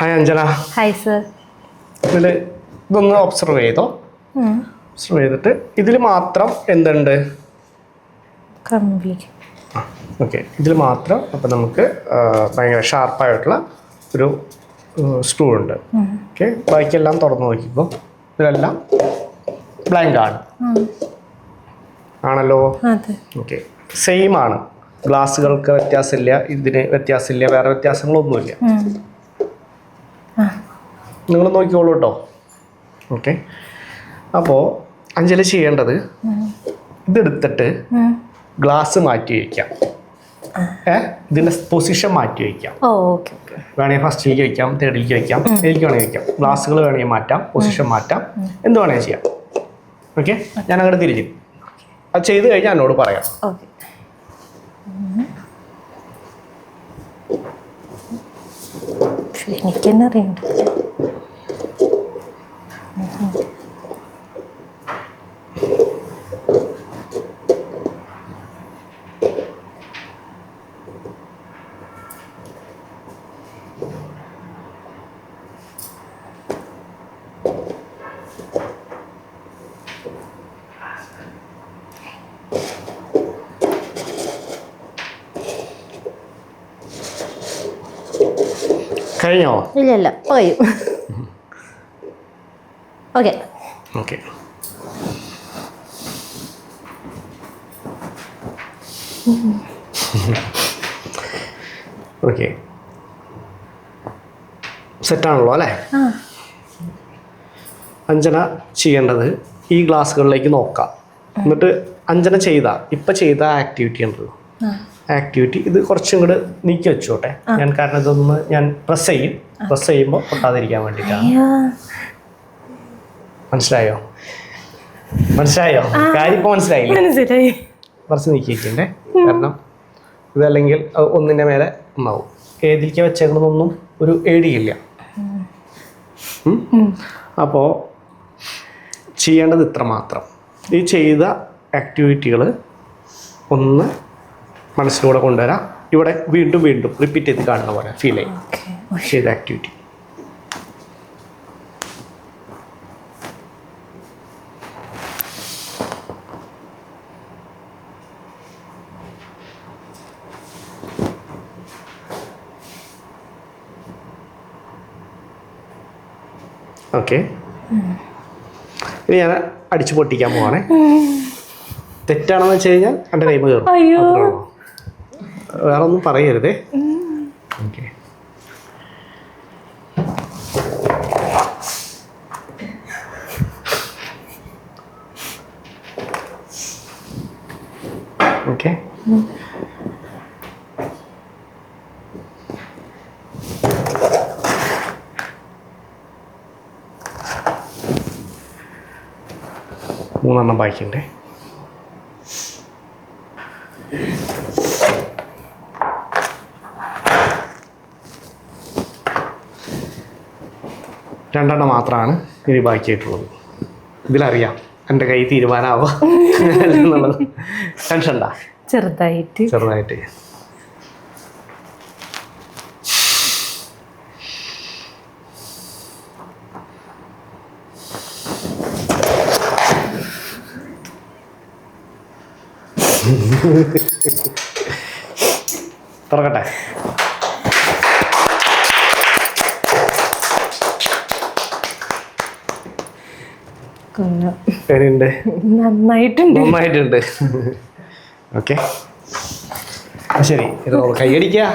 Hi Anjana. Hi sir. ഇതൊന്ന് observe ചെയ്തോ. Observe ചെയ്തിട്ട് ഇതിൽ മാത്രം എന്തുണ്ട്? ഓക്കെ, ഇതിൽ മാത്രം അപ്പം നമുക്ക് ഭയങ്കര ഷാർപ്പായിട്ടുള്ള ഒരു സ്ക്രൂ ഉണ്ട്. ഓക്കെ, ബാക്കിയെല്ലാം തുറന്നു നോക്കിയപ്പോൾ ഇതെല്ലാം ബ്ലാങ്ക് ആണ്. ആണല്ലോ. ഓക്കെ, സെയിം ആണ്. ഗ്ലാസ്സുകൾക്ക് വ്യത്യാസമില്ല, ഇതിന് വ്യത്യാസമില്ല, വേറെ വ്യത്യാസങ്ങളൊന്നുമില്ല. നിങ്ങൾ നോക്കിക്കോളൂ കേട്ടോ. ഓക്കെ, അപ്പോൾ അഞ്ജലി ചെയ്യേണ്ടത് ഇതെടുത്തിട്ട് ഗ്ലാസ് മാറ്റി വയ്ക്കാം. ഇതിൻ്റെ പൊസിഷൻ മാറ്റി വയ്ക്കാം. വേണമെങ്കിൽ ഫസ്റ്റിലേക്ക് വയ്ക്കാം, തേർഡിലേക്ക് വയ്ക്കാം, ഇതിലേക്ക് വേണമെങ്കിൽ വയ്ക്കാം. ഗ്ലാസ്സുകൾ വേണമെങ്കിൽ മാറ്റാം, പൊസിഷൻ മാറ്റാം, എന്ത് വേണമെങ്കിൽ ചെയ്യാം. ഓക്കെ, ഞാൻ അങ്ങോട്ട് തിരിച്ചു അത് ചെയ്ത് കഴിഞ്ഞാൽ എന്നോട് പറയാം. എനിക്കെന്നെ അറിയണ്ട. കഴിഞ്ഞോ? ഇല്ല, പോയി. ഓക്കെ ഓക്കെ, ഓക്കെ, സെറ്റാണല്ലോ അല്ലേ? അഞ്ജന ചെയ്യേണ്ടത് ഈ ഗ്ലാസ്സുകളിലേക്ക് നോക്കാം. എന്നിട്ട് അഞ്ജന ഇപ്പം ചെയ്ത ആക്ടിവിറ്റി ഉണ്ടല്ലോ, ആക്ടിവിറ്റി ഇത് കുറച്ചും കൂടെ നീക്കി വെച്ചോട്ടെ ഞാൻ. കാരണം ഇതൊന്ന് ഞാൻ പ്രസ് ചെയ്യുമ്പോൾ പൊട്ടാതിരിക്കാൻ വേണ്ടിയിട്ടാണ്. മനസ്സിലായോ? കാര്യം ഇപ്പോൾ മനസ്സിലായി. കുറച്ച് നീക്കി വയ്ക്കണ്ടേ, കാരണം ഇതല്ലെങ്കിൽ ഒന്നിൻ്റെ മേലെ ഒന്നാവും. ഏതിലേക്ക് വെച്ചേക്കണമെന്നൊന്നും ഒരു ഏടിയില്ല. അപ്പോൾ ചെയ്യേണ്ടത് ഇത്ര മാത്രം. ഈ ചെയ്ത ആക്ടിവിറ്റികൾ ഒന്ന് മനസ്സിലൂടെ കൊണ്ടുവരാം. ഇവിടെ വീണ്ടും റിപ്പീറ്റ് ചെയ്ത് കാണുന്ന പോലെ ഫീൽ ചെയ്യും ചെയ്ത ആക്ടിവിറ്റി. ഓക്കെ, ഇനി ഞാൻ അടിച്ചു പൊട്ടിക്കാൻ പോവാണേ. തെറ്റാണെന്ന് വെച്ച് കഴിഞ്ഞാൽ എൻ്റെ കൈമ കയറും. വേറെ ഒന്നും പറയരുതേ. ഓക്കെ, ഓക്കെ, മൂന്നെണ്ണം ബാക്കിയുണ്ടേ. രണ്ടെണ്ണം മാത്രമാണ് ഇനി ബാക്കിയായിട്ടുള്ളത്. ഇതിലറിയാം എൻ്റെ കൈ തീരുമാനമാവുക എന്നുള്ളത്. ടെൻഷൻ ഉണ്ടാ? ചെറുതായിട്ട്. തുറക്കട്ടെ. നന്നായിട്ടുണ്ട്. ഓക്കെ, ശരി, ഇത് കൈയടിക്കുക.